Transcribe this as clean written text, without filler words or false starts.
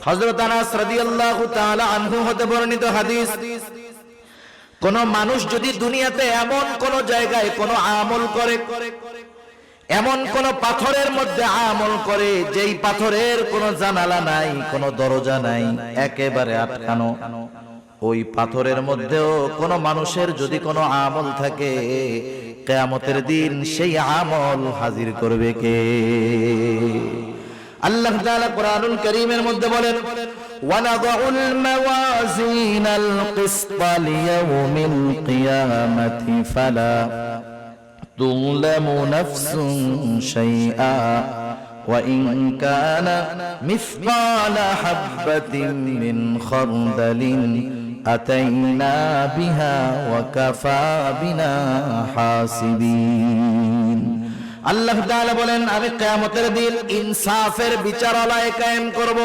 হযরত আনাস রাদিয়াল্লাহু তাআলা আনহু হতে বর্ণিত হাদিস, কোন মানুষ যদি দুনিয়াতে এমন কোন জায়গায় কোন আমল করে, এমন কোন পাথরের মধ্যে আমল করে যেই পাথরের কোন জানালা নাই, কোন দরজা নাই, একেবারে আটকানো, ওই পাথরের মধ্যেও কোন মানুষের যদি কোন আমল থাকে, কিয়ামতের দিন সেই আমল হাজির করবে কে? আল্লাহ তাআলা কোরআনুল কারীমের মধ্যে বলেন, ওয়ানাদাউল মাওয়াজিনাল কিসতা লিয়াউমিল কিয়ামাতি ফালা তুযলামু নাফসুন শাইআ ওয়া ইন কানা মিসকালা হাববাতিন মিন খারদালিন আতাইনা বিহা ওয়া কাফা বিনা হাসিবিন। আল্লাহ তাআলা বলেন, আমি কিয়ামতের দিন ইনসাফের বিচারালয় কায়েম করব।